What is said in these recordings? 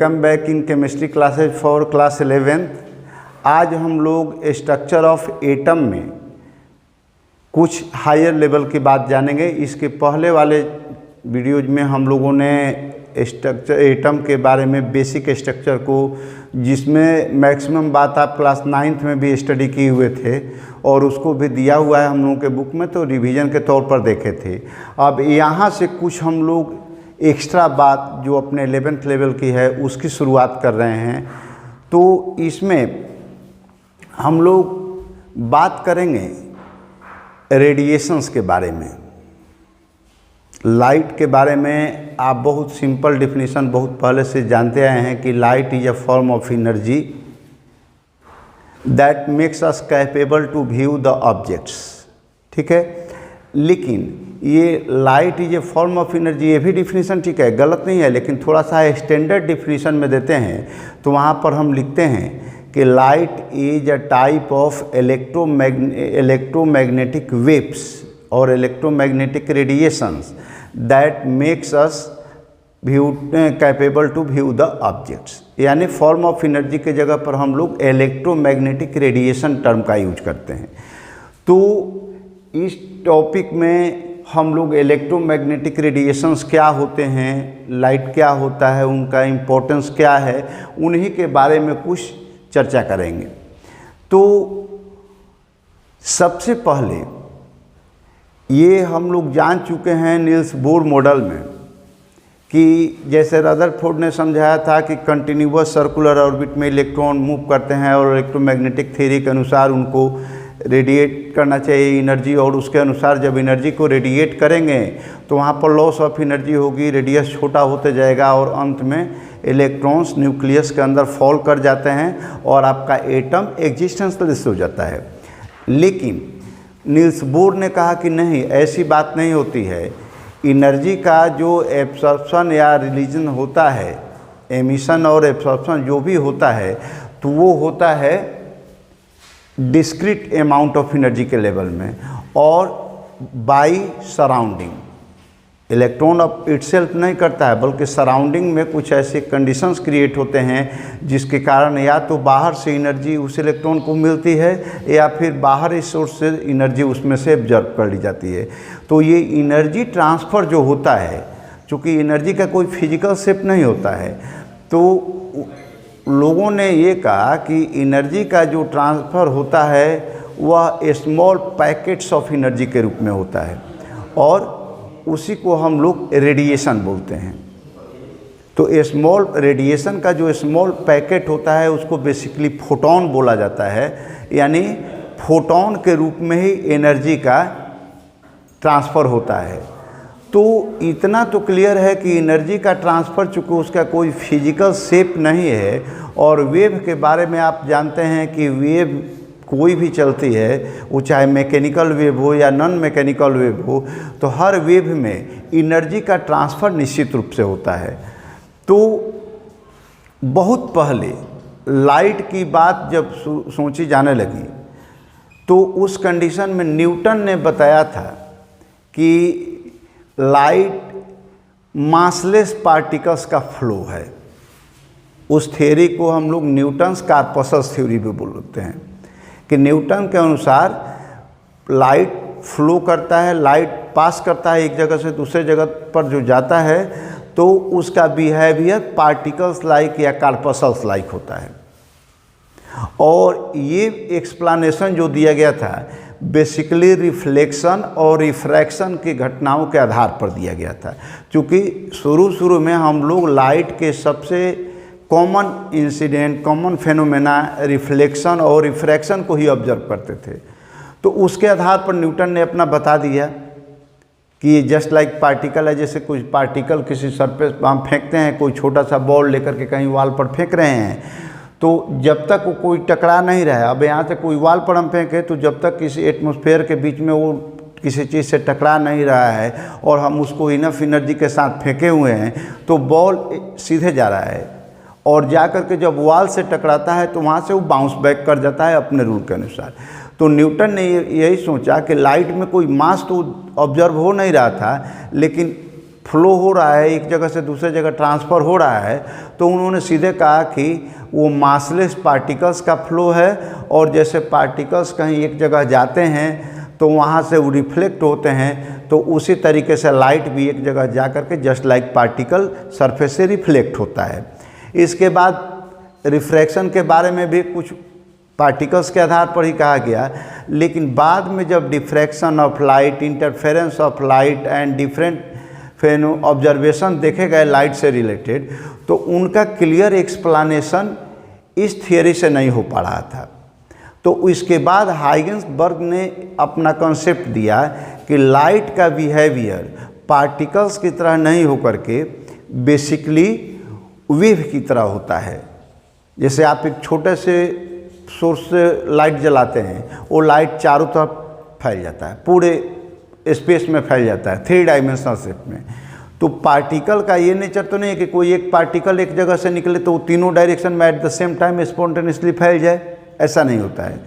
Welcome back in chemistry classes for class 11th। आज हम लोग स्ट्रक्चर ऑफ एटम में कुछ हायर लेवल की बात जानेंगे। इसके पहले वाले वीडियोज में हम लोगों ने स्ट्रक्चर एटम के बारे में बेसिक स्ट्रक्चर को, जिसमें मैक्सिमम बात आप क्लास 9th में भी स्टडी किए हुए थे और उसको भी दिया हुआ है हम लोगों के बुक में, तो रिवीजन के तौर पर देखे थे। अब यहाँ से कुछ हम लोग एक्स्ट्रा बात जो अपने 11th लेवल की है उसकी शुरुआत कर रहे हैं। तो इसमें हम लोग बात करेंगे रेडिएशंस के बारे में, लाइट के बारे में। आप बहुत सिंपल डेफिनेशन बहुत पहले से जानते आए हैं कि light is a form of energy that makes us capable to view the objects. ठीक है, लेकिन ये light is a form of energy, ये भी डिफिनीशन ठीक है, गलत नहीं है, लेकिन थोड़ा सा स्टैंडर्ड डिफिनीशन में देते हैं तो वहाँ पर हम लिखते हैं कि light is a type of electromagnetic waves और electromagnetic radiations that makes us view capable to view the objects. यानी फॉर्म ऑफ एनर्जी के जगह पर हम लोग इलेक्ट्रोमैग्नेटिक रेडिएशन टर्म का यूज करते हैं। तो इस टॉपिक में हम लोग इलेक्ट्रोमैग्नेटिक रेडिएशंस क्या होते हैं, लाइट क्या होता है, उनका इम्पोर्टेंस क्या है, उन्हीं के बारे में कुछ चर्चा करेंगे। तो सबसे पहले ये हम लोग जान चुके हैं नील्स बोर मॉडल में कि जैसे रदरफोर्ड ने समझाया था कि कंटिन्यूअस सर्कुलर ऑर्बिट में इलेक्ट्रॉन मूव करते हैं और इलेक्ट्रोमैग्नेटिक थ्योरी के अनुसार उनको रेडिएट करना चाहिए एनर्जी, और उसके अनुसार जब एनर्जी को रेडिएट करेंगे तो वहाँ पर लॉस ऑफ एनर्जी होगी, रेडियस छोटा होते जाएगा और अंत में इलेक्ट्रॉन्स न्यूक्लियस के अंदर फॉल कर जाते हैं और आपका एटम एग्जिस्टेंसलेस हो जाता है। लेकिन नील्स बोर ने कहा कि नहीं, ऐसी बात नहीं होती है। एनर्जी का जो एब्सॉर्प्शन या रिलीजन होता है, एमिशन और एब्सॉर्प्शन जो भी होता है, तो वो होता है डिस्क्रीट अमाउंट ऑफ एनर्जी के लेवल में और by surrounding. Electron of itself नहीं करता है, बल्कि सराउंडिंग में कुछ ऐसे कंडीशंस क्रिएट होते हैं जिसके कारण या तो बाहर से एनर्जी उस इलेक्ट्रॉन को मिलती है या फिर बाहरी सोर्स से एनर्जी उसमें से एब्जॉर्ब कर ली जाती है। तो ये एनर्जी ट्रांसफ़र जो होता है, चूँकि एनर्जी का कोई फिजिकल शेप नहीं होता है, तो लोगों ने ये कहा कि एनर्जी का जो ट्रांसफ़र होता है वह स्मॉल पैकेट्स ऑफ एनर्जी के रूप में होता है और उसी को हम लोग रेडिएशन बोलते हैं। तो स्मॉल रेडिएशन का जो स्मॉल पैकेट होता है उसको बेसिकली फोटॉन बोला जाता है, यानी फोटॉन के रूप में ही एनर्जी का ट्रांसफ़र होता है। तो इतना तो क्लियर है कि एनर्जी का ट्रांसफ़र, चूँकि उसका कोई फिजिकल शेप नहीं है, और वेव के बारे में आप जानते हैं कि वेव कोई भी चलती है, वो चाहे मैकेनिकल वेव हो या नॉन मैकेनिकल वेव हो, तो हर वेव में एनर्जी का ट्रांसफ़र निश्चित रूप से होता है। तो बहुत पहले लाइट की बात जब सोची जाने लगी तो उस कंडीशन में न्यूटन ने बताया था कि लाइट मासलेस पार्टिकल्स का फ्लो है। उस थ्योरी को हम लोग न्यूटन्स कॉर्पसस थ्योरी भी बोलते हैं कि न्यूटन के अनुसार लाइट फ्लो करता है, लाइट पास करता है एक जगह से दूसरे जगह पर जो जाता है, तो उसका बिहेवियर पार्टिकल्स लाइक या कॉर्पसल्स लाइक होता है। और ये एक्सप्लेनेशन जो दिया गया था बेसिकली रिफ्लेक्शन और रिफ्रैक्शन की घटनाओं के आधार पर दिया गया था। क्योंकि शुरू में हम लोग लाइट के सबसे common incident, common phenomena reflection और रिफ्रैक्शन को ही ऑब्जर्व करते थे। तो उसके आधार पर न्यूटन ने अपना बता दिया कि ये जस्ट लाइक पार्टिकल है। जैसे कुछ पार्टिकल किसी सरफेस पर हम फेंकते हैं, कोई छोटा सा बॉल लेकर के कहीं वॉल पर फेंक रहे हैं, तो जब तक वो कोई टकरा नहीं रहा है, अब यहाँ से कोई वॉल पर हम फेंकें तो जब तक किसी एटमॉस्फेयर के बीच में वो किसी चीज़ से टकरा नहीं रहा है और हम उसको इनफ एनर्जी के साथ फेंके हुए हैं, तो बॉल सीधे जा रहा है और जा कर के जब वॉल से टकराता है तो वहाँ से वो बाउंस बैक कर जाता है अपने रूल के अनुसार। तो न्यूटन ने यही सोचा कि लाइट में कोई मास तो ऑब्जर्व हो नहीं रहा था, लेकिन फ्लो हो रहा है, एक जगह से दूसरे जगह ट्रांसफ़र हो रहा है, तो उन्होंने सीधे कहा कि वो मासलेस पार्टिकल्स का फ्लो है। और जैसे पार्टिकल्स कहीं एक जगह जाते हैं तो वहाँ से वो रिफ्लेक्ट होते हैं, तो उसी तरीके से लाइट भी एक जगह जा कर के जस्ट लाइक पार्टिकल सरफेस से रिफ्लेक्ट होता है। इसके बाद रिफ्रैक्शन के बारे में भी कुछ पार्टिकल्स के आधार पर ही कहा गया, लेकिन बाद में जब diffraction of light, interference of light and different observation देखे गए लाइट से रिलेटेड, तो उनका क्लियर एक्सप्लेनेशन इस थियरी से नहीं हो पा रहा था। तो इसके बाद हाइगेंसबर्ग ने अपना कॉन्सेप्ट दिया कि लाइट का बिहेवियर पार्टिकल्स की तरह नहीं होकर के बेसिकली वेव की तरह होता है। जैसे आप एक छोटे से सोर्स से लाइट जलाते हैं, वो लाइट चारों तरफ फैल जाता है, पूरे स्पेस में फैल जाता है 3 डायमेंशनल शेप में। तो पार्टिकल का ये नेचर तो नहीं है कि कोई एक पार्टिकल एक जगह से निकले तो वो तीनों डायरेक्शन में at the same time spontaneously फैल जाए, ऐसा नहीं होता है।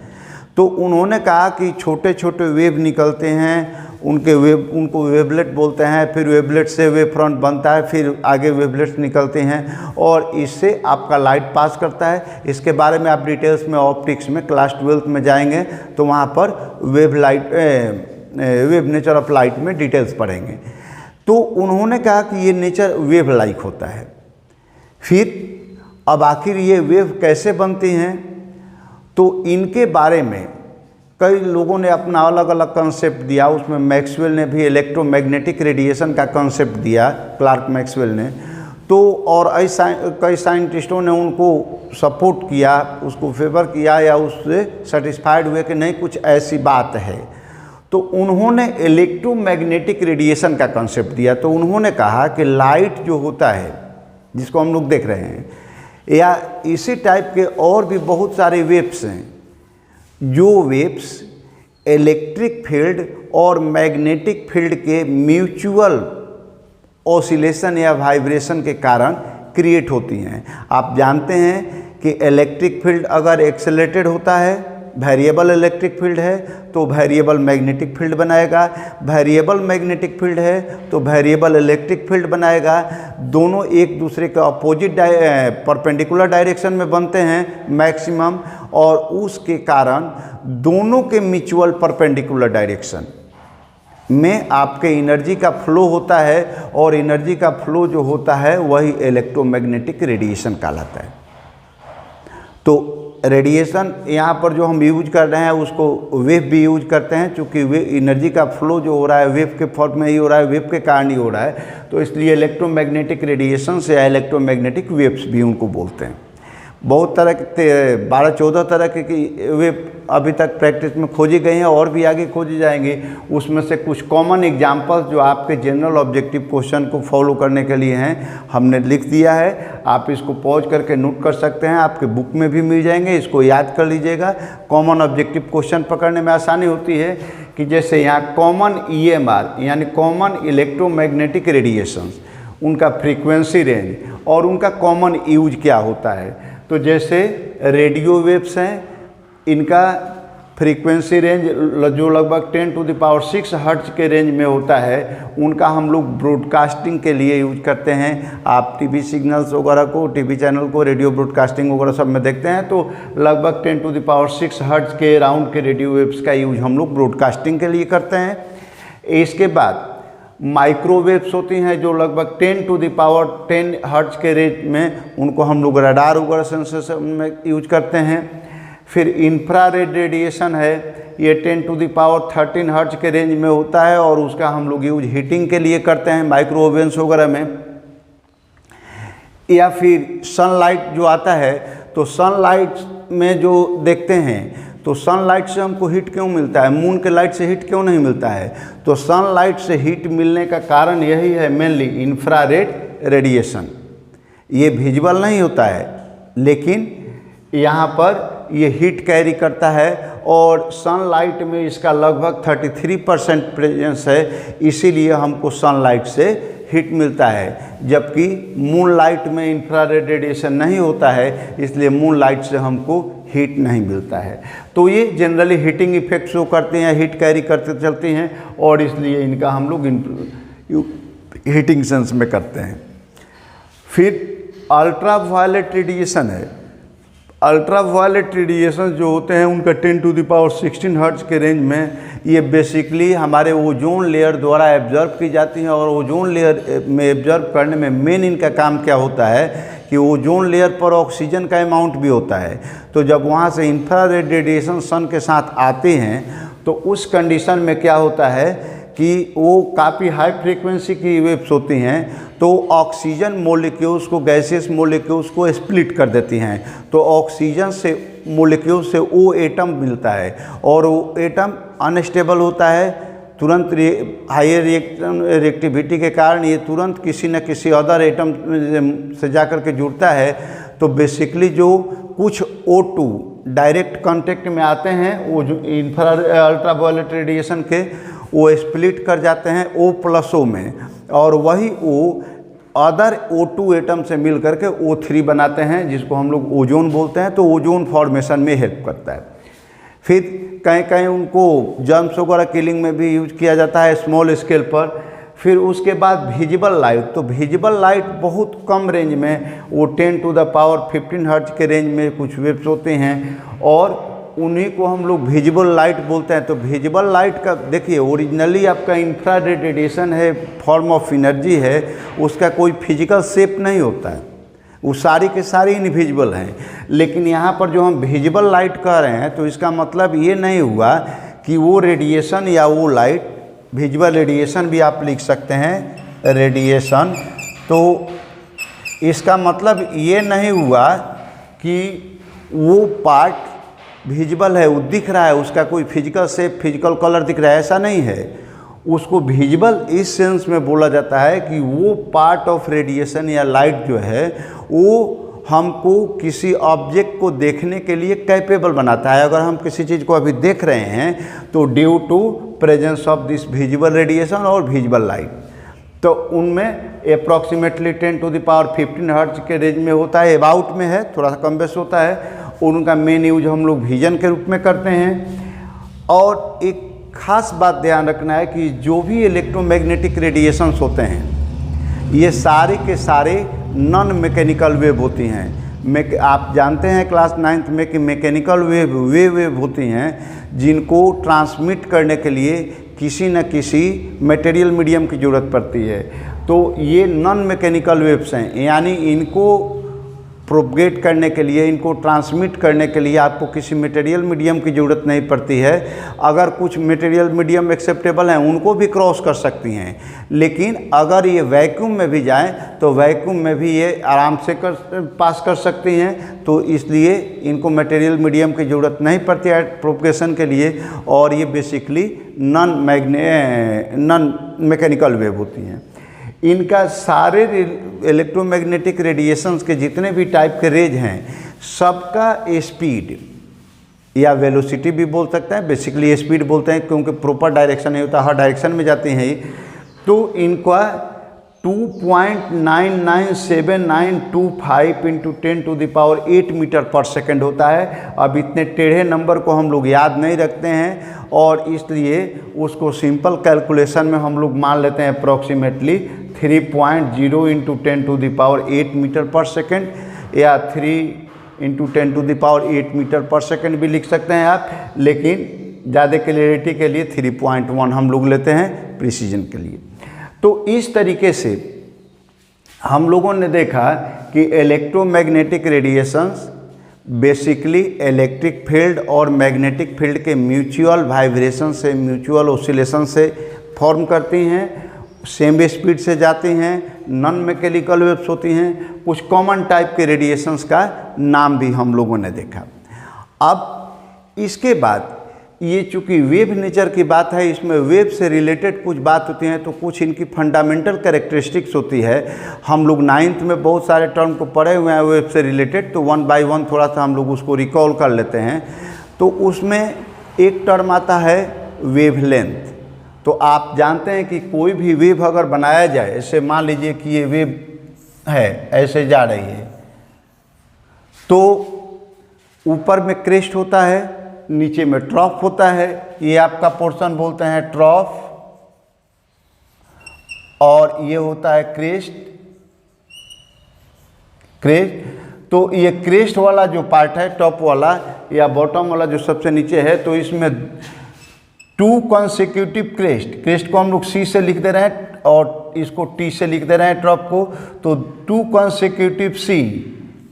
तो उन्होंने कहा कि छोटे छोटे वेव निकलते हैं, उनको वेवलेट बोलते हैं, फिर वेवलेट से वेव फ्रंट बनता है, फिर आगे वेवलेट्स निकलते हैं और इससे आपका लाइट पास करता है। इसके बारे में आप डिटेल्स में ऑप्टिक्स में क्लास 12th में जाएंगे तो वहाँ पर वेव नेचर ऑफ लाइट में डिटेल्स पढ़ेंगे। तो उन्होंने कहा कि ये नेचर वेव लाइक होता है। फिर अब आखिर ये वेव कैसे बनती हैं, तो इनके बारे में कई लोगों ने अपना अलग अलग कॉन्सेप्ट दिया। उसमें मैक्सवेल ने भी इलेक्ट्रोमैग्नेटिक रेडिएशन का कॉन्सेप्ट दिया, क्लार्क मैक्सवेल ने। तो और कई साइंटिस्टों ने उनको सपोर्ट किया, उसको फेवर किया या उससे सेटिस्फाइड हुए कि नहीं कुछ ऐसी बात है। तो उन्होंने इलेक्ट्रोमैग्नेटिक रेडिएशन का कॉन्सेप्ट दिया। तो उन्होंने कहा कि लाइट जो होता है जिसको हम लोग देख रहे हैं, या इसी टाइप के और भी बहुत सारे वेव्स हैं, जो वेव्स इलेक्ट्रिक फील्ड और मैग्नेटिक फील्ड के म्यूचुअल ऑसिलेशन या वाइब्रेशन के कारण क्रिएट होती हैं। आप जानते हैं कि इलेक्ट्रिक फील्ड अगर एक्सेलरेटेड होता है, वेरिएबल इलेक्ट्रिक फील्ड है तो वेरिएबल मैग्नेटिक फील्ड बनाएगा, वेरिएबल मैग्नेटिक फील्ड है तो वेरिएबल इलेक्ट्रिक फील्ड बनाएगा। दोनों एक दूसरे के अपोजिट परपेंडिकुलर डायरेक्शन में बनते हैं मैक्सिमम, और उसके कारण दोनों के म्यूचुअल परपेंडिकुलर डायरेक्शन में आपके एनर्जी का फ्लो होता है, और एनर्जी का फ्लो जो होता है वही इलेक्ट्रोमैग्नेटिक रेडिएशन कहलाता है। तो रेडिएशन यहाँ पर जो हम यूज कर रहे हैं उसको वेव भी यूज करते हैं, क्योंकि वे एनर्जी का फ्लो जो हो रहा है वेव के फॉर्म में ही हो रहा है, वेव के कारण ही हो रहा है। तो इसलिए इलेक्ट्रोमैग्नेटिक रेडिएशन से इलेक्ट्रोमैग्नेटिक वेव्स भी उनको बोलते हैं। बहुत तरह के 12-14 तरह की वेव अभी तक प्रैक्टिस में खोजी गई हैं और भी आगे खोजी जाएंगी। उसमें से कुछ कॉमन एग्जांपल्स जो आपके जनरल ऑब्जेक्टिव क्वेश्चन को फॉलो करने के लिए हैं हमने लिख दिया है। आप इसको पॉज करके नोट कर सकते हैं, आपके बुक में भी मिल जाएंगे, इसको याद कर लीजिएगा। कॉमन ऑब्जेक्टिव क्वेश्चन पकड़ने में आसानी होती है कि जैसे यहाँ कॉमन EMR यानी कॉमन इलेक्ट्रोमैग्नेटिक रेडिएशंस, उनका फ्रीक्वेंसी रेंज और उनका कॉमन यूज क्या होता है। तो जैसे रेडियो वेव्स हैं, इनका फ्रीक्वेंसी रेंज जो लगभग 10⁶ हर्ट्ज के रेंज में होता है, उनका हम लोग ब्रॉडकास्टिंग के लिए यूज करते हैं। आप टीवी सिग्नल्स वगैरह को, टीवी चैनल को, रेडियो ब्रॉडकास्टिंग वगैरह सब में देखते हैं, तो लगभग 10⁶ हर्ट्ज के राउंड के रेडियो वेव्स का यूज हम लोग ब्रॉडकास्टिंग के लिए करते हैं। इसके बाद माइक्रोवेव्स होती हैं जो लगभग 10⁻10 हर्ट्ज के रेंज में, उनको हम लोग रडार वगैरह सेंसर में यूज करते हैं। फिर इंफ्रारेड रेडिएशन है, ये 10⁻13 हर्ट्ज के रेंज में होता है और उसका हम लोग यूज हीटिंग के लिए करते हैं माइक्रो ओवेंस वगैरह में। या फिर सनलाइट जो आता है, तो सनलाइट में जो देखते हैं तो सनलाइट से हमको हीट क्यों मिलता है, मून के लाइट से हीट क्यों नहीं मिलता है। तो सनलाइट से हीट मिलने का कारण यही है मेनली इंफ्रारेड रेडिएशन। ये विजिबल नहीं होता है लेकिन यहाँ पर ये हीट कैरी करता है, और सनलाइट में इसका लगभग 33% प्रेजेंस है, इसीलिए हमको सनलाइट से हीट मिलता है। जबकि मून लाइट में इंफ्रारेड रेडिएशन नहीं होता है, इसलिए मून लाइट से हमको हीट नहीं मिलता है। तो ये जनरली हीटिंग इफेक्ट शो करते हैं, हीट कैरी करते चलती हैं, और इसलिए इनका हम लोग हीटिंग सेंस में करते हैं। फिर अल्ट्रा वायलेट रेडिएशन है। अल्ट्रा वायलेट रेडिएशन जो होते हैं उनका 10⁻16 हर्ट्ज के रेंज में ये बेसिकली हमारे ओजोन लेयर द्वारा एब्जॉर्ब की जाती हैं। और ओजोन लेयर में एब्जॉर्ब करने में मेन इनका काम क्या होता है कि ओजोन लेयर पर ऑक्सीजन का अमाउंट भी होता है। तो जब वहाँ से इंफ्रारेड रेडिएशन सन के साथ आते हैं तो उस कंडीशन में क्या होता है कि वो काफ़ी हाई फ्रीक्वेंसी की वेव्स होती हैं, तो ऑक्सीजन मोलिक्यूल्स को, गैसेस मोलिक्यूल्स को स्प्लिट कर देती हैं। तो ऑक्सीजन से मोलिक्यूल से वो एटम मिलता है और वो एटम अनस्टेबल होता है। तुरंत हाई रिएक्टिविटी के कारण ये तुरंत किसी न किसी अदर एटम से जाकर के जुड़ता है। तो बेसिकली जो कुछ O2 डायरेक्ट कांटेक्ट में आते हैं, वो जो अल्ट्रा वायलेट रेडिएशन के, वो स्प्लिट कर जाते हैं O+O में, और वही O अदर O2 एटम से मिल करके O3 बनाते हैं, जिसको हम लोग ओजोन बोलते हैं। तो ओजोन फॉर्मेशन में हेल्प करता है। फिर कहीं कहीं उनको जर्म्स वगैरह किलिंग में भी यूज किया जाता है स्मॉल स्केल पर। फिर उसके बाद विजिबल लाइट। तो विजिबल लाइट बहुत कम रेंज में, वो 10⁻15 हर्ट्ज के रेंज में कुछ वेव्स होते हैं, और उन्हीं को हम लोग विजिबल लाइट बोलते हैं। तो विजिबल लाइट का देखिए, ओरिजिनली आपका इंफ्रारेड रेडिएशन है, फॉर्म ऑफ एनर्जी है, उसका कोई फिजिकल शेप नहीं होता है, वो सारी के सारी इनविजिबल हैं। लेकिन यहाँ पर जो हम विजिबल लाइट कह रहे हैं, तो इसका मतलब ये नहीं हुआ कि वो रेडिएशन या वो लाइट, विजिबल रेडिएशन भी आप लिख सकते हैं रेडिएशन, तो इसका मतलब ये नहीं हुआ कि वो पार्ट विजिबल है, वो दिख रहा है, उसका कोई फिजिकल शेप, फिजिकल कलर दिख रहा है, ऐसा नहीं है। उसको विजिबल इस सेंस में बोला जाता है कि वो पार्ट ऑफ रेडिएशन या लाइट जो है वो हमको किसी ऑब्जेक्ट को देखने के लिए कैपेबल बनाता है। अगर हम किसी चीज़ को अभी देख रहे हैं तो due to presence of this visible radiation और विजिबल लाइट, तो उनमें अप्रॉक्सीमेटली 10⁻15 हर्ट्ज के रेंज में होता है, अबाउट में है, थोड़ा सा कम बेस होता है। उनका मेन यूज हम लोग विजन के रूप में करते हैं। और एक खास बात ध्यान रखना है कि जो भी इलेक्ट्रोमैग्नेटिक रेडिएशंस होते हैं, ये सारे के सारे नॉन मैकेनिकल वेव होती हैं। आप जानते हैं क्लास 9th में कि मैकेनिकल वेव होती हैं जिनको ट्रांसमिट करने के लिए किसी न किसी मटेरियल मीडियम की ज़रूरत पड़ती है। तो ये नॉन मैकेनिकल वेव्स हैं, यानी इनको प्रोपगेट करने के लिए, इनको ट्रांसमिट करने के लिए आपको किसी मटेरियल मीडियम की ज़रूरत नहीं पड़ती है। अगर कुछ मटेरियल मीडियम एक्सेप्टेबल हैं उनको भी क्रॉस कर सकती हैं, लेकिन अगर ये वैक्यूम में भी जाएं तो वैक्यूम में भी ये आराम से पास कर सकती हैं। तो इसलिए इनको मटेरियल मीडियम की ज़रूरत नहीं पड़ती है प्रोपगेशन के लिए, और ये बेसिकली नॉन मैकेनिकल वेव होती हैं। इनका सारे इलेक्ट्रोमैग्नेटिक रेडिएशंस के जितने भी टाइप के रेज हैं, सबका स्पीड या वेलोसिटी भी बोल सकते हैं, बेसिकली स्पीड बोलते हैं क्योंकि प्रॉपर डायरेक्शन नहीं होता, हर डायरेक्शन में जाती हैं। तो इनका 2.997925 × 10⁸ मीटर पर सेकेंड होता है। अब इतने टेढ़े नंबर को हम लोग याद नहीं रखते हैं, और इसलिए उसको सिंपल कैलकुलेशन में हम लोग मान लेते हैं अप्रॉक्सीमेटली 3.0 × 10⁸ मीटर पर सेकेंड, या 3 × 10⁸ मीटर पर सेकेंड भी लिख सकते हैं आप, लेकिन ज़्यादा क्लियरिटी के लिए 3.1 हम लोग लेते हैं प्रिसीजन के लिए। तो इस तरीके से हम लोगों ने देखा कि electromagnetic radiations basically electric field और मैग्नेटिक फील्ड के म्यूचुअल वाइब्रेशन से, म्यूचुअल ऑसिलेशन से फॉर्म करती हैं, सेम स्पीड से जाती हैं, नॉन मैकेनिकल वेव्स होती हैं। कुछ कॉमन टाइप के रेडिएशंस का नाम भी हम लोगों ने देखा। अब इसके बाद ये चूँकि वेव नेचर की बात है, इसमें वेव से रिलेटेड कुछ बात होती हैं, तो कुछ इनकी फंडामेंटल कैरेक्टरिस्टिक्स होती है। हम लोग 9th में बहुत सारे टर्म को पढ़े हुए हैं वेव से रिलेटेड, तो 1 by 1 थोड़ा सा हम लोग उसको रिकॉल कर लेते हैं। तो उसमें एक टर्म आता है वेवलेंथ। तो आप जानते हैं कि कोई भी वेव अगर बनाया जाए, ऐसे मान लीजिए कि ये वेव है, ऐसे जा रही है, तो ऊपर में क्रेस्ट होता है, नीचे में ट्रॉफ होता है, ये आपका पोर्शन बोलते हैं ट्रॉफ, और ये होता है क्रेस्ट। तो ये क्रेस्ट वाला जो पार्ट है, टॉप वाला या बॉटम वाला जो सबसे नीचे है, तो इसमें 2 कॉन्सेक्यूटिव क्रेस्ट को हम लोग सी से लिख दे रहे हैं और इसको टी से लिख दे रहे हैं टॉप को। तो 2 कॉन्सेक्यूटिव सी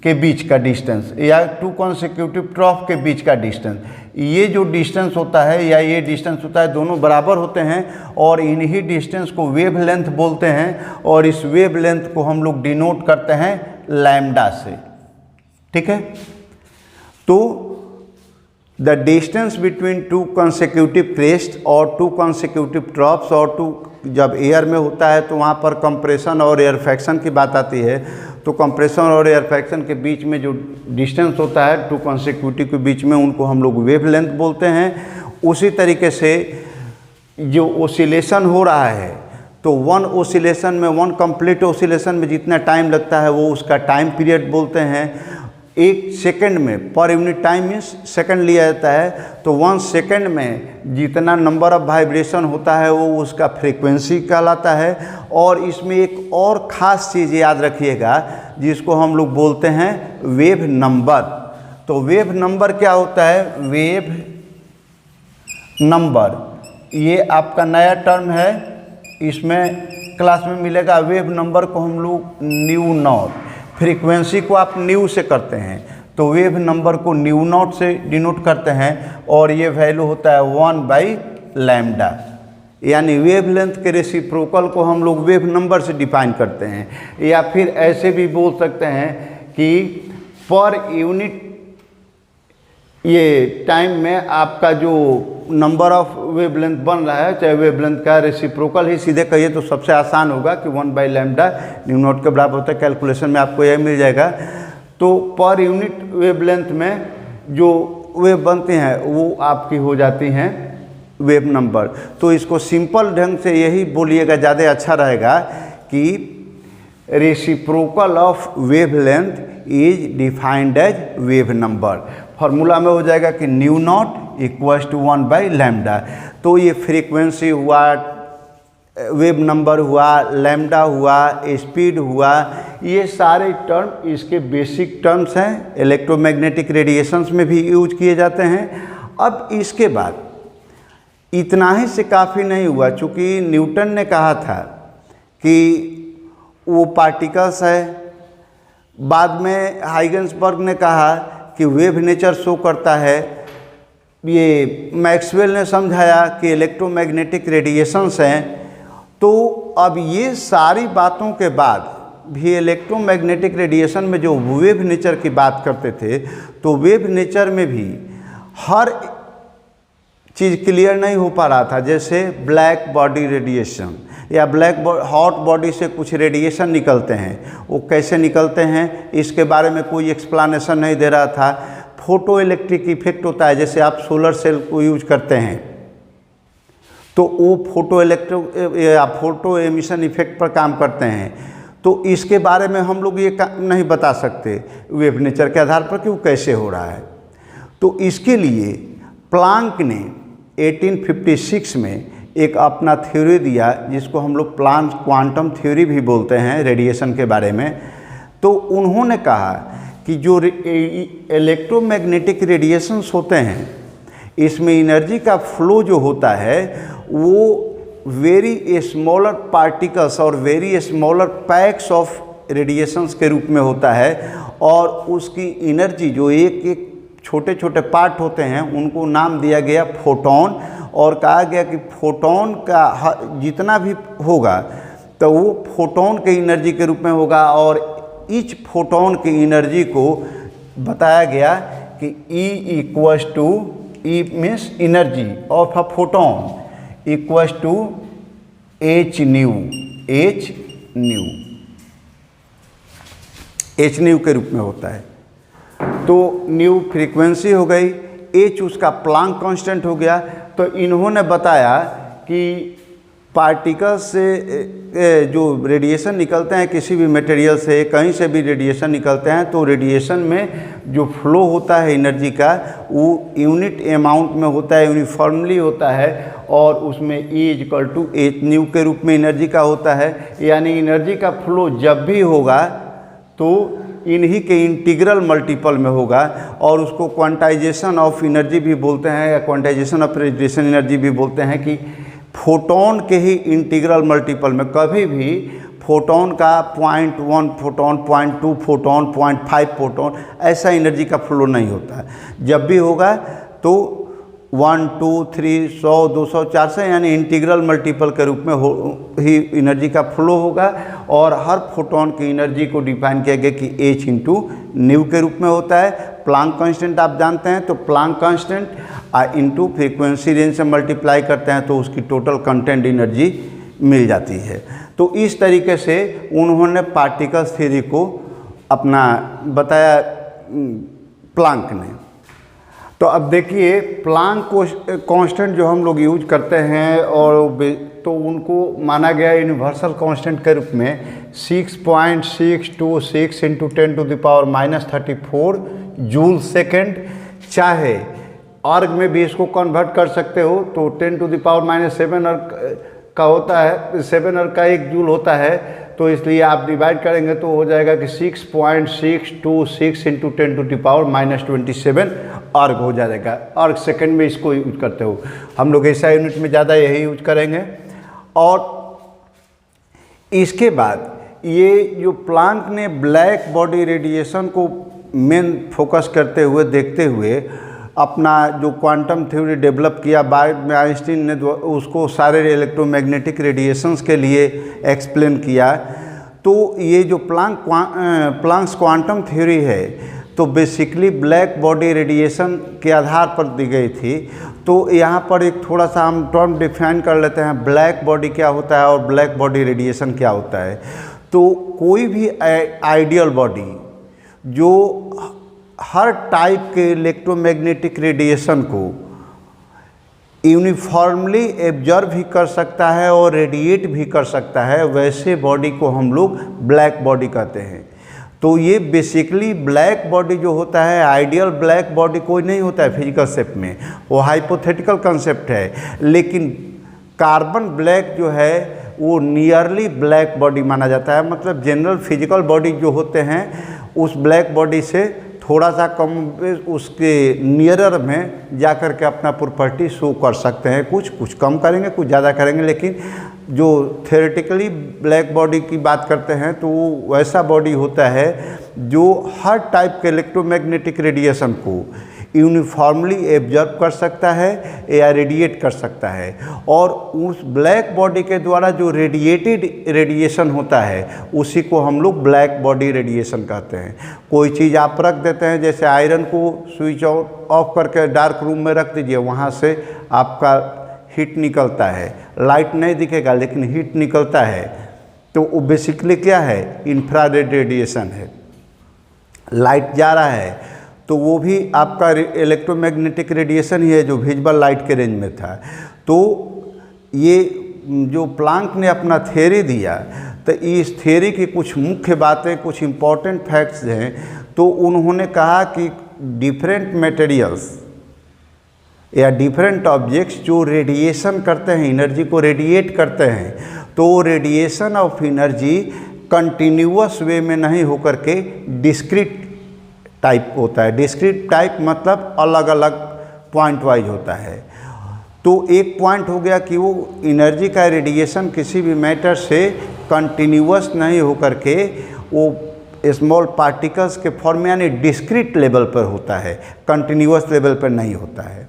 के बीच का डिस्टेंस या 2 कॉन्सेक्यूटिव ट्रॉफ के बीच का डिस्टेंस, ये जो डिस्टेंस होता है या ये डिस्टेंस होता है, दोनों बराबर होते हैं और इन्हीं डिस्टेंस को वेव लेंथ बोलते हैं और इस वेव लेंथ को हम लोग डिनोट करते हैं लैम्डा से। ठीक है, तो the distance between 2 consecutive crest और 2 कॉन्सेक्यूटिव ट्रॉप्स और 2 जब एयर में होता है तो वहाँ पर कंप्रेशन और एयरफैक्शन की बात आती है। तो कंप्रेशन और एयरफैक्शन के बीच में जो डिस्टेंस होता है 2 कॉन्सेक्यूटिव के बीच में, उनको हम लोग वेव लेंथ बोलते हैं। उसी तरीके से जो ओसिलेशन हो रहा है, तो 1 ओसिलेशन में, 1 कंप्लीट ओसिलेशन में जितना टाइम लगता है वो उसका टाइम पीरियड बोलते हैं। 1 सेकंड में, per unit time means second लिया जाता है, तो 1 सेकंड में जितना नंबर ऑफ वाइब्रेशन होता है वो उसका फ्रीक्वेंसी कहलाता है। और इसमें एक और ख़ास चीज़ याद रखिएगा जिसको हम लोग बोलते हैं वेव नंबर। तो वेव नंबर क्या होता है? वेव नंबर ये आपका नया टर्म है, इसमें क्लास में मिलेगा। वेव नंबर को हम लोग न्यू नॉट, फ्रीक्वेंसी को आप न्यू से करते हैं तो वेव नंबर को न्यू नॉट से डिनोट करते हैं और ये वैल्यू होता है 1/λ। यानी वेव लेंथ के रेसिप्रोकल को हम लोग वेव नंबर से डिफाइन करते हैं। या फिर ऐसे भी बोल सकते हैं कि पर यूनिट ये टाइम में आपका जो नंबर ऑफ वेव लेंथ बन रहा है, चाहे वेव लेंथ का रेसिप्रोकल ही सीधे कहिए तो सबसे आसान होगा कि 1/λ न्यू नॉट के बराबर होता है। कैलकुलेशन में आपको यह मिल जाएगा। तो पर यूनिट वेव लेंथ में जो वेव बनती हैं वो आपकी हो जाती हैं वेव नंबर। तो इसको सिंपल ढंग से यही बोलिएगा, ज़्यादा अच्छा रहेगा कि reciprocal of wave length is defined as wave number. Formula में हो जाएगा कि न्यू नॉट इक्वल्स टू 1/λ। तो ये फ्रीक्वेंसी हुआ, वेव नंबर हुआ, लैम्डा हुआ, स्पीड हुआ, ये सारे टर्म इसके बेसिक टर्म्स हैं। इलेक्ट्रोमैग्नेटिक रेडिएशंस में भी यूज किए जाते हैं। अब इसके बाद इतना ही से काफ़ी नहीं हुआ, चूँकि न्यूटन ने कहा था कि वो पार्टिकल्स है। बाद में हाइगेंसबर्ग ने कहा कि वेव नेचर शो करता है। ये मैक्सवेल ने समझाया कि इलेक्ट्रोमैग्नेटिक रेडिएशंस हैं। तो अब ये सारी बातों के बाद भी इलेक्ट्रोमैग्नेटिक रेडिएशन में जो वेव नेचर की बात करते थे, तो वेव नेचर में भी हर चीज़ क्लियर नहीं हो पा रहा था। जैसे ब्लैक बॉडी रेडिएशन या हॉट बॉडी से कुछ रेडिएशन निकलते हैं, वो कैसे निकलते हैं इसके बारे में कोई एक्सप्लेनेशन नहीं दे रहा था। फोटो इलेक्ट्रिक इफेक्ट होता है, जैसे आप सोलर सेल को यूज करते हैं तो वो फोटो एमिशन इफेक्ट पर काम करते हैं। तो इसके बारे में हम लोग ये नहीं बता सकते वेव नेचर के आधार पर कि वो कैसे हो रहा है। तो इसके लिए प्लांक ने 1856 में एक अपना थ्योरी दिया जिसको हम लोग प्लांक क्वांटम थ्योरी भी बोलते हैं रेडिएशन के बारे में। तो उन्होंने कहा कि जो इलेक्ट्रोमैग्नेटिक रेडिएशंस होते हैं इसमें एनर्जी का फ्लो जो होता है वो वेरी स्मॉलर पार्टिकल्स और very smaller PACS of radiations के रूप में होता है। और उसकी एनर्जी जो एक एक छोटे छोटे पार्ट होते हैं उनको नाम दिया गया फोटोन। और कहा गया कि फोटोन का जितना भी होगा तो वो फोटोन के एनर्जी के रूप में होगा। और ईच फोटोन की एनर्जी को बताया गया कि E means energy of a photon equals to h nu के रूप में होता है। तो न्यू फ्रीक्वेंसी हो गई, h उसका प्लांक कांस्टेंट हो गया। तो इन्होंने बताया कि पार्टिकल्स से जो रेडिएशन निकलते हैं किसी भी मटेरियल से, कहीं से भी रेडिएशन निकलते हैं, तो रेडिएशन में जो फ्लो होता है एनर्जी का वो यूनिट अमाउंट में होता है, यूनिफॉर्मली होता है। और उसमें E=H न्यू के रूप में एनर्जी का होता है। यानी एनर्जी का फ्लो जब भी होगा तो इन्हीं के इंटीग्रल मल्टीपल में होगा, और उसको क्वांटाइजेशन ऑफ एनर्जी भी बोलते हैं या क्वांटाइजेशन ऑफ रेडिएशन एनर्जी भी बोलते हैं कि फोटोन के ही इंटीग्रल मल्टीपल में कभी भी फोटोन का 0.1 फोटोन, 0.2 फोटोन, 0.5 फोटोन ऐसा एनर्जी का फ्लो नहीं होता है। जब भी होगा तो 1, 2, 3, 100, 200, 400 यानी इंटीग्रल मल्टीपल के रूप में ही एनर्जी का फ्लो होगा, और हर फोटोन की एनर्जी को डिफाइन किया गया कि H इंटू न्यू के रूप में होता है। प्लांक कांस्टेंट आप जानते हैं, तो Planck constant into frequency range से मल्टीप्लाई करते हैं तो उसकी टोटल कंटेंट एनर्जी मिल जाती है। तो इस तरीके से उन्होंने पार्टिकल्स थ्योरी को अपना बताया प्लांक ने। तो अब देखिए प्लांक कांस्टेंट जो हम लोग यूज करते हैं और तो उनको माना गया यूनिवर्सल कांस्टेंट के रूप में 6.626 इंटू 10⁻⁻34 जूल सेकेंड। चाहे अर्ग में भी इसको कन्वर्ट कर सकते हो तो 10⁻⁻7 अर्ग का होता है, 7 अर्ग का 1 जूल होता है, तो इसलिए आप डिवाइड करेंगे तो हो जाएगा कि 6.626 इंटू 10⁻⁻27 अर्ग हो जाएगा। अर्ग सेकंड में इसको यूज करते हो, हम लोग ऐसा यूनिट में ज़्यादा यही यूज करेंगे। और इसके बाद ये जो प्लांक ने ब्लैक बॉडी रेडिएशन को मेन फोकस करते हुए देखते हुए अपना जो क्वांटम थ्योरी डेवलप किया, बाद में आइंस्टीन ने उसको सारे इलेक्ट्रोमैग्नेटिक रेडिएशंस के लिए एक्सप्लेन किया। तो ये जो प्लांक्स क्वांटम थ्योरी है तो बेसिकली ब्लैक बॉडी रेडिएशन के आधार पर दी गई थी। तो यहाँ पर एक थोड़ा सा हम टर्म डिफाइन कर लेते हैं, ब्लैक बॉडी क्या होता है और ब्लैक बॉडी रेडिएशन क्या होता है। तो कोई भी आइडियल बॉडी जो हर टाइप के इलेक्ट्रोमैग्नेटिक रेडिएशन को यूनिफॉर्मली एब्जॉर्ब भी कर सकता है और रेडिएट भी कर सकता है, वैसे बॉडी को हम लोग ब्लैक बॉडी कहते हैं। तो ये बेसिकली ब्लैक बॉडी जो होता है, आइडियल ब्लैक बॉडी कोई नहीं होता है फिजिकल शेप में, वो हाइपोथेटिकल कंसेप्ट है। लेकिन कार्बन ब्लैक जो है वो नियरली ब्लैक बॉडी माना जाता है, मतलब जनरल फिजिकल बॉडी जो होते हैं उस ब्लैक बॉडी से थोड़ा सा कम उसके नियरर में जा कर के अपना प्रॉपर्टी शो कर सकते हैं। कुछ कम करेंगे, कुछ ज़्यादा करेंगे, लेकिन जो थ्योरेटिकली ब्लैक बॉडी की बात करते हैं तो वो वैसा बॉडी होता है जो हर टाइप के इलेक्ट्रोमैग्नेटिक रेडिएशन को यूनिफॉर्मली एब्जॉर्ब कर सकता है या रेडिएट कर सकता है। और उस ब्लैक बॉडी के द्वारा जो रेडिएटेड रेडिएशन होता है उसी को हम लोग ब्लैक बॉडी रेडिएशन कहते हैं। कोई चीज़ आप रख देते हैं, जैसे आयरन को स्विच ऑफ करके डार्क रूम में रख दीजिए, वहाँ से आपका हीट निकलता है, लाइट नहीं दिखेगा लेकिन हीट निकलता है। तो वो बेसिकली क्या है, इंफ्रारेड रेडिएशन है। लाइट जा रहा है तो वो भी आपका इलेक्ट्रोमैग्नेटिक रेडिएशन ही है जो विजिबल लाइट के रेंज में था। तो ये जो प्लांक ने अपना थ्योरी दिया, तो इस थ्योरी की कुछ मुख्य बातें, कुछ इम्पॉर्टेंट फैक्ट्स हैं। तो उन्होंने कहा कि डिफरेंट मटेरियल्स या डिफरेंट ऑब्जेक्ट्स जो रेडिएशन करते हैं, एनर्जी को रेडिएट करते हैं, तो रेडिएशन ऑफ एनर्जी कंटिन्यूअस वे में नहीं होकर के डिस्क्रीट टाइप होता है। डिस्क्रीट टाइप मतलब अलग अलग पॉइंट वाइज होता है। तो एक पॉइंट हो गया कि वो एनर्जी का रेडिएशन किसी भी मैटर से कंटिन्यूअस नहीं होकर के वो स्मॉल पार्टिकल्स के फॉर्म यानी डिस्क्रीट लेवल पर होता है, कंटिन्यूअस लेवल पर नहीं होता है।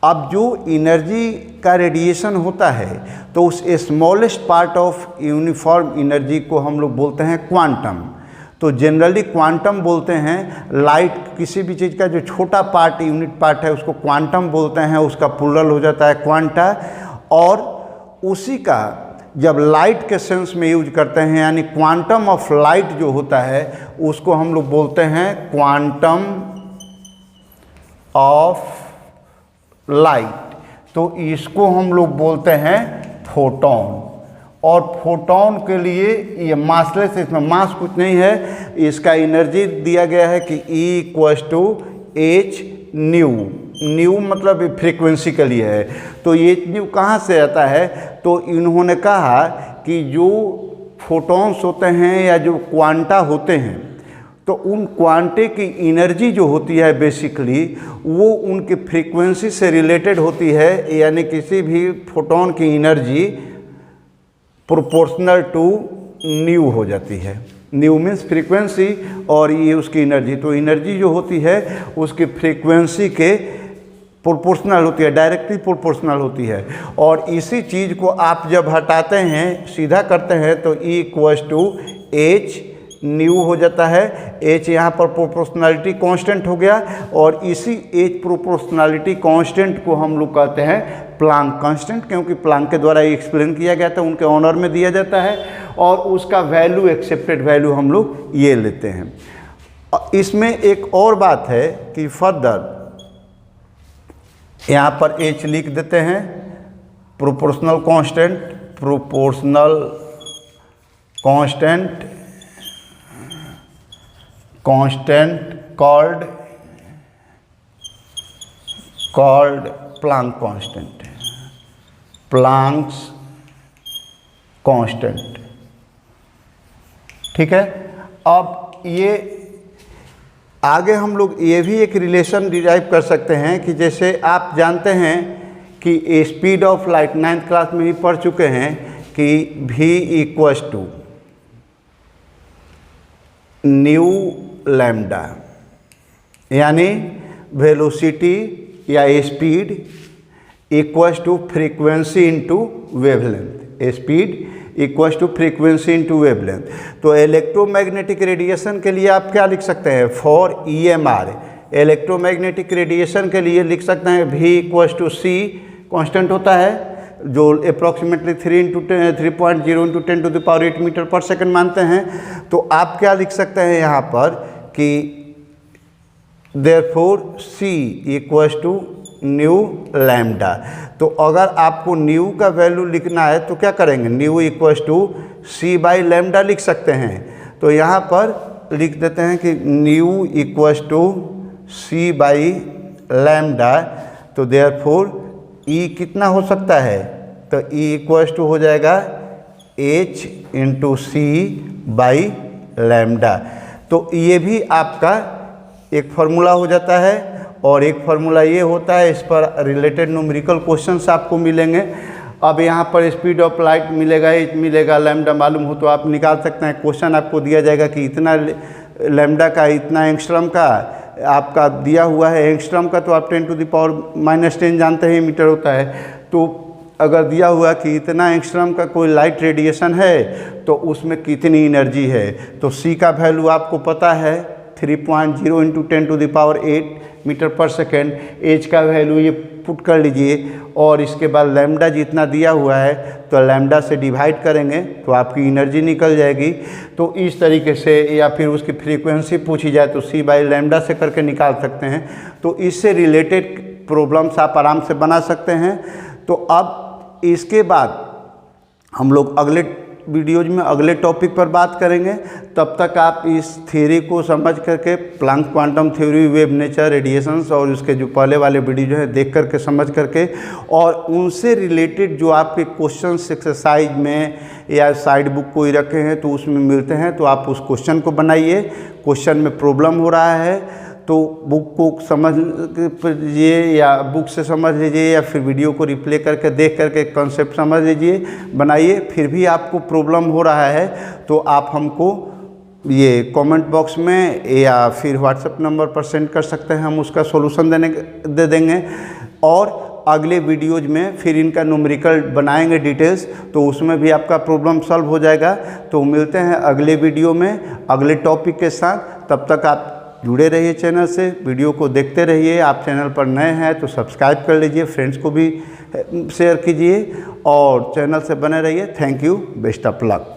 अब जो एनर्जी का रेडिएशन होता है तो उस smallest part of uniform energy को हम लोग बोलते हैं क्वांटम। तो जनरली क्वांटम बोलते हैं, लाइट किसी भी चीज़ का जो छोटा पार्ट, यूनिट पार्ट है उसको क्वांटम बोलते हैं, उसका प्लूरल हो जाता है क्वांटा। और उसी का जब लाइट के सेंस में यूज करते हैं यानी क्वांटम ऑफ लाइट जो होता है उसको हम लोग बोलते हैं क्वांटम ऑफ लाइट। तो इसको हम लोग बोलते हैं फोटोन। और फोटोन के लिए ये मासलेस, इसमें मास कुछ नहीं है, इसका एनर्जी दिया गया है कि E = H न्यू। न्यू मतलब फ्रीक्वेंसी के लिए है। तो ये न्यू कहाँ से आता है? तो इन्होंने कहा कि जो फोटॉन्स होते हैं या जो क्वांटा होते हैं, तो उन क्वांटे की एनर्जी जो होती है बेसिकली वो उनकी फ्रीक्वेंसी से रिलेटेड होती है, यानी किसी भी फोटोन की एनर्जी प्रोपोर्शनल टू न्यू हो जाती है। न्यू मीन्स फ्रीक्वेंसी और ये उसकी एनर्जी, तो एनर्जी जो होती है उसकी फ्रीक्वेंसी के प्रोपोर्शनल होती है, डायरेक्टली प्रोपोर्शनल होती है। और इसी चीज़ को आप जब हटाते हैं, सीधा करते हैं, तो E equals to h nu हो जाता है। एच यहाँ पर प्रोपोर्शनलिटी कांस्टेंट हो गया और इसी एच प्रोपोर्शनलिटी कांस्टेंट को हम लोग कहते हैं प्लांक कांस्टेंट, क्योंकि प्लांक के द्वारा एक्सप्लेन किया गया था, उनके ऑनर में दिया जाता है और उसका वैल्यू एक्सेप्टेड वैल्यू हम लोग ये लेते हैं। इसमें एक और बात है कि फर्दर यहाँ पर एच लिख देते हैं, proportional constant, proportional constant, constant called Planck constant, Planck's constant. ठीक है। अब ये आगे हम लोग ये भी एक रिलेशन डिराइव कर सकते हैं कि जैसे आप जानते हैं कि speed of light 9th class में ही पढ़ चुके हैं कि v equals to nu lambda, यानी वेलोसिटी या speed equals to frequency into wavelength. Speed equals to frequency into wavelength. तो इलेक्ट्रोमैग्नेटिक रेडिएशन के लिए आप क्या लिख सकते हैं? फॉर EMR इलेक्ट्रोमैग्नेटिक रेडिएशन के लिए लिख सकते हैं v equals to c constant होता है, जो अप्रॉक्सीमेटली 3.0 × 10⁸ मीटर पर सेकंड मानते हैं। तो आप क्या लिख सकते हैं यहाँ पर कि therefore c equals to nu lambda. तो अगर आपको न्यू का वैल्यू लिखना है तो क्या करेंगे? Nu equals to c by lambda लिख सकते हैं। तो यहाँ पर लिख देते हैं कि nu equals to c by lambda. तो देयरफॉर E कितना हो सकता है? तो E इक्वल्स टू हो जाएगा h into c by lambda. तो ये भी आपका एक फार्मूला हो जाता है और एक फार्मूला ये होता है, इस पर रिलेटेड न्यूमेरिकल क्वेश्चंस आपको मिलेंगे। अब यहाँ पर स्पीड ऑफ लाइट मिलेगा, एच मिलेगा, लैम्डा मालूम हो तो आप निकाल सकते हैं। क्वेश्चन आपको दिया जाएगा कि इतना लैम्डा का, इतना एंगस्ट्रम का आपका दिया हुआ है। एंगस्ट्रम का तो आप 10⁻⁻10 जानते हैं मीटर होता है। तो अगर दिया हुआ कि इतना एंगस्ट्रम का कोई लाइट रेडिएशन है तो उसमें कितनी एनर्जी है, तो C का वैल्यू आपको पता है 3.0 × 10⁸ मीटर पर सेकेंड। एच का वैल्यू ये पुट कर लीजिए और इसके बाद लैम्डा जितना दिया हुआ है तो लैम्डा से डिवाइड करेंगे तो आपकी एनर्जी निकल जाएगी। तो इस तरीके से, या फिर उसकी फ्रीक्वेंसी पूछी जाए तो c बाई लैम्डा से करके निकाल सकते हैं। तो इससे रिलेटेड प्रॉब्लम्स आप आराम से बना सकते हैं। तो अब इसके बाद हम लोग अगले वीडियोज में अगले टॉपिक पर बात करेंगे। तब तक आप इस थ्योरी को समझ करके, Planck quantum theory, wave nature, radiations और उसके जो पहले वाले वीडियो जो है देख करके, समझ करके, और उनसे रिलेटेड जो आपके क्वेश्चंस एक्सरसाइज में या साइड बुक कोई रखे हैं तो उसमें मिलते हैं, तो आप उस क्वेश्चन को बनाइए। क्वेश्चन में प्रॉब्लम हो रहा है तो बुक को समझ लीजिए या बुक से समझ लीजिए या फिर वीडियो को रिप्ले करके देख करके कॉन्सेप्ट समझ लीजिए, बनाइए। फिर भी आपको प्रॉब्लम हो रहा है तो आप हमको ये कमेंट बॉक्स में या फिर व्हाट्सएप नंबर पर सेंड कर सकते हैं, हम उसका सॉल्यूशन दे देंगे। और अगले वीडियोज में फिर इनका न्यूमेरिकल बनाएंगे डिटेल्स, तो उसमें भी आपका प्रॉब्लम सॉल्व हो जाएगा। तो मिलते हैं अगले वीडियो में अगले टॉपिक के साथ। तब तक आप जुड़े रहिए चैनल से, वीडियो को देखते रहिए। आप चैनल पर नए हैं तो सब्सक्राइब कर लीजिए, फ्रेंड्स को भी शेयर कीजिए और चैनल से बने रहिए। Thank you, best of luck.